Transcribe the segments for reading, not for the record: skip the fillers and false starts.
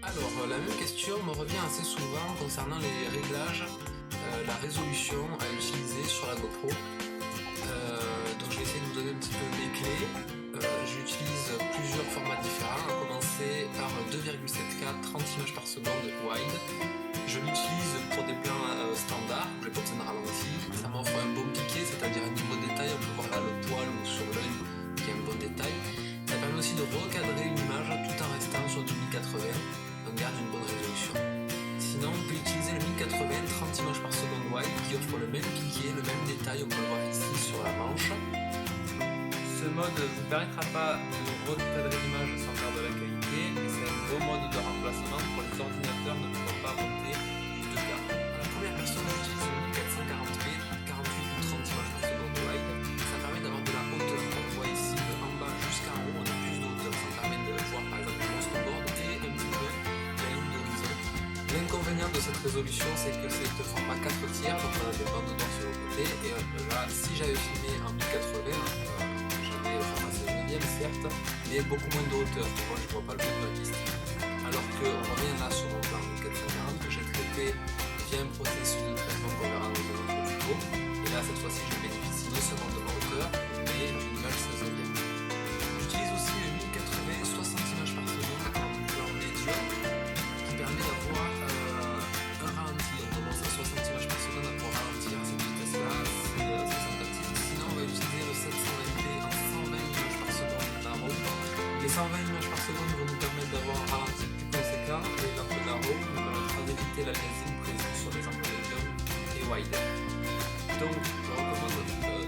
Alors, la même question me revient assez souvent concernant les réglages, la résolution à utiliser sur la GoPro. Donc je vais essayer de vous donner un petit peu mes clés. J'utilise plusieurs formats différents, à commencer par 2,7K 30 images par seconde wide. Je l'utilise pour des plans standards, où j'ai pas besoin de ralenti. Ça m'offre un bon piqué, c'est-à-dire un niveau de détail, on peut voir là le poil ou sur l'œil qui a un bon détail. Ça permet aussi de recadrer une image tout en restant sur du 1080, on garde une bonne résolution. Sinon, on peut utiliser le 1080 30 images par seconde wide qui offre le même piqué, le même détail, on peut le voir ici sur la manche. Ce mode ne vous permettra pas de recadrer l'image sans perdre de la qualité, mais c'est un bon mode de remplacement pour les ordinateurs ne pouvant pas monter du 2K. À la première personne, j'utilise le 1440p, 48 ou 30 images par seconde wide. Ça permet d'avoir de la hauteur. On voit ici de en bas jusqu'en haut, on a plus de hauteur. Ça permet de voir par exemple mon snowboard et un petit peu la ligne d'horizon. L'inconvénient de cette résolution, c'est que c'est de format 4 tiers, donc on a des bandes d'or sur le côté. Et là, si j'avais filmé en 1080, j'avais le format 16 certes, mais beaucoup moins de hauteur. Moi, je vois pas le bout de ma piste. Alors que on revient là sur mon plan 1440 que j'ai traité via un processus de traitement qu'on verra dans un autre tuto. Et là, cette fois-ci, je bénéficie non seulement de ma hauteur, mais d'une image 16 neuvième. J'utilise aussi le 1080 60 images par seconde en plan médium qui permet d'avoir un ralenti. On commence à 60 images par seconde à pouvoir ralentir à cette vitesse-là, c'est sympathique. Sinon, on va utiliser le 720p en 120 images par seconde narrow. Les 120 images par seconde vont nous permettre d'avoir un ralenti plus conséquent et l'angle narrow nous permettra d'éviter l'aliasing présent sur les angles médium et wide. Donc, je recommande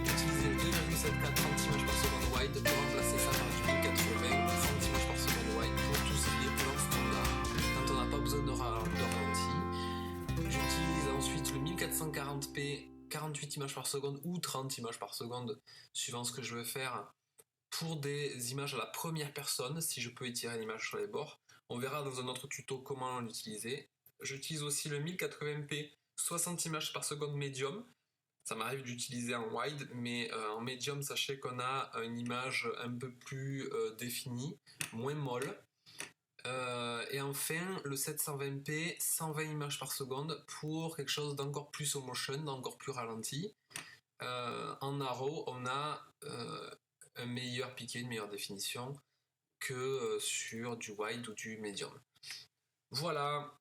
d'utiliser le 2,7K 30 images par seconde wide pour remplacer ça par du 1080 30 images par seconde wide pour tout ce qui est plan standard. Quand on n'a pas besoin de ralenti. J'utilise ensuite le 1440p 48 images par seconde ou 30 images par seconde suivant ce que je veux faire pour des images à la première personne si je peux étirer l'image sur les bords. On verra dans un autre tuto comment l'utiliser. J'utilise aussi le 1080p 60 images par seconde médium. Ça m'arrive d'utiliser en wide, mais en médium, sachez qu'on a une image un peu plus définie, moins molle. Et enfin, le 720p, 120 images par seconde pour quelque chose d'encore plus slow motion, d'encore plus ralenti. En narrow, on a un meilleur piqué, une meilleure définition que sur du wide ou du medium. Voilà.